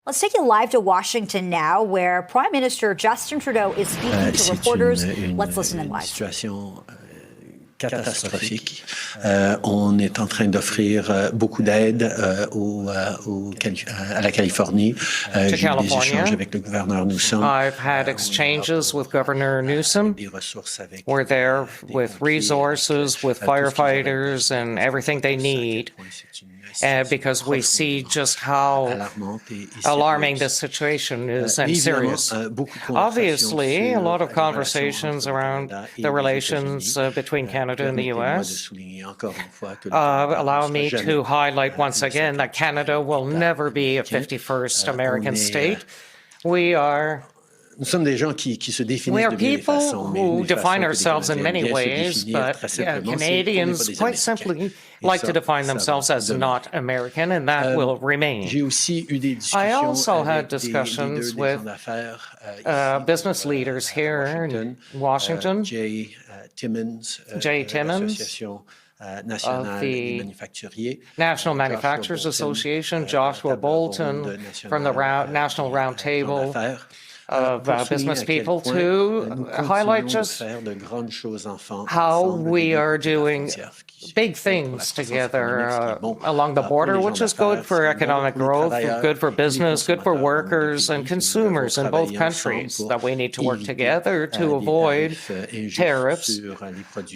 Let's take you live to Washington now, where Prime Minister Justin Trudeau is speaking to reporters. Let's listen in live. Situation catastrophique. On est en train d'offrir beaucoup d'aide à la Californie. J'ai eu des échanges avec le gouverneur Newsom. I've had exchanges with Governor Newsom. We're there with resources, with firefighters, and everything they need. Because we see just how alarming this situation is and serious. Obviously, a lot of conversations around the relations between Canada and the U.S. Allow me to highlight once again that Canada will never be a 51st American state. We are people who define ourselves in many ways, but Canadians quite simply like to define themselves as not American, and that will remain. I also had discussions with business leaders here in Washington, Jay Timmons of the National Manufacturers Association, Joshua Bolton from the National Roundtable of business people, to highlight just how we are doing big things together along the border, which is good for economic growth, good for business, good for workers and consumers in both countries, that we need to work together to avoid tariffs,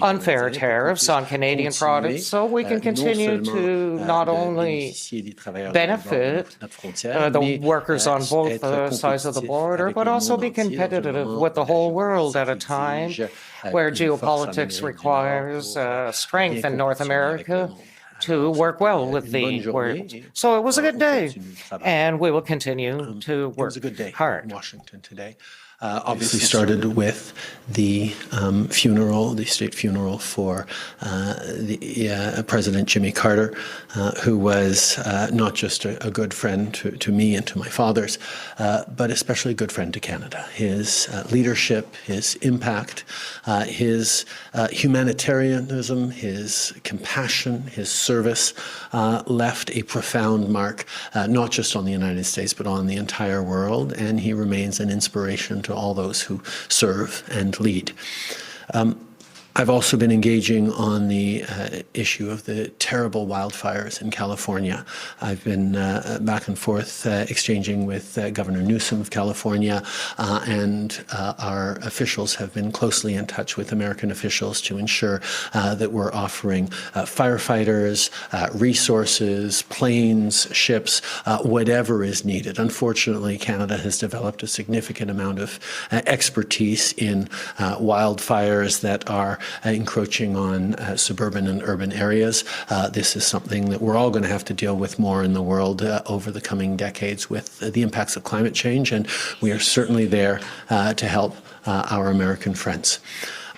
unfair tariffs on Canadian products, so we can continue to not only benefit the workers on both sides of the border, but also be competitive with the whole world at a time where geopolitics requires strength in North America to work well with the world. So it was a good day, and we will continue to work hard. Washington today obviously started with the funeral, the state funeral for President Jimmy Carter, who was not just a good friend to me and to my fathers, but especially a good friend to Canada. His leadership, his impact, his humanitarianism, his compassion, his service left a profound mark, not just on the United States, but on the entire world, and he remains an inspiration to all those who serve and lead. I've also been engaging on the issue of the terrible wildfires in California. I've been back and forth exchanging with Governor Newsom of California, and our officials have been closely in touch with American officials to ensure that we're offering firefighters, resources, planes, ships, whatever is needed. Unfortunately, Canada has developed a significant amount of expertise in wildfires that are encroaching on suburban and urban areas. This is something that we're all going to have to deal with more in the world over the coming decades with the impacts of climate change, and we are certainly there to help our American friends.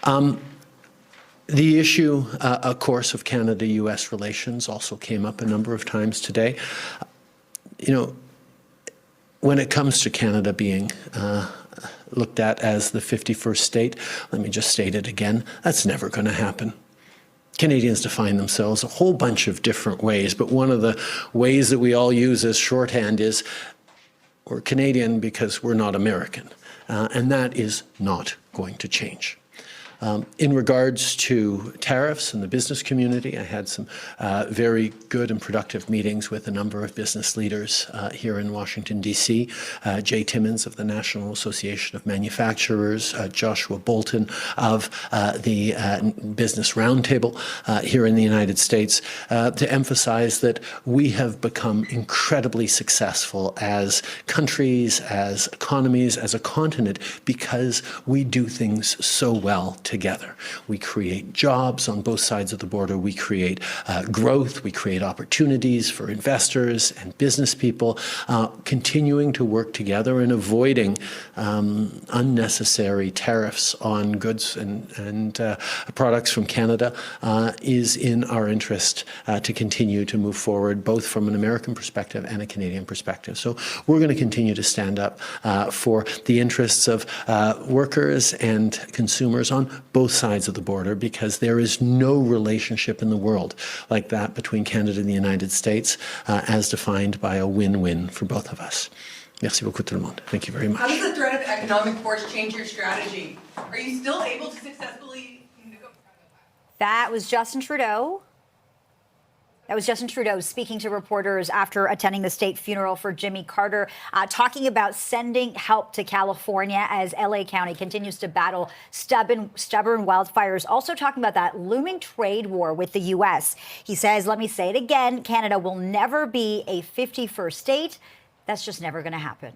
The issue, of course, of Canada-U.S. relations also came up a number of times today. You know, when it comes to Canada being looked at as the 51st state, let me just state it again, that's never going to happen. Canadians define themselves a whole bunch of different ways, but one of the ways that we all use as shorthand is we're Canadian because we're not American, and that is not going to change. In regards to tariffs and the business community, I had some very good and productive meetings with a number of business leaders here in Washington, D.C. Jay Timmons of the National Association of Manufacturers, Joshua Bolton of the Business Roundtable here in the United States, to emphasize that we have become incredibly successful as countries, as economies, as a continent, because we do things so well together. We create jobs on both sides of the border. We create growth. We create opportunities for investors and business people, continuing to work together and avoiding unnecessary tariffs on goods and products from Canada is in our interest to continue to move forward, both from an American perspective and a Canadian perspective. So we're going to continue to stand up for the interests of workers and consumers on both sides of the border, because there is no relationship in the world like that between Canada and the United States, as defined by a win-win for both of us. Merci beaucoup tout le monde. Thank you very much. How does the threat of economic force change your strategy? Are you still able to successfully... That was Justin Trudeau. That was Justin Trudeau speaking to reporters after attending the state funeral for Jimmy Carter, talking about sending help to California as LA County continues to battle stubborn wildfires. Also talking about that looming trade war with the U.S. He says, let me say it again, Canada will never be a 51st state. That's just never going to happen.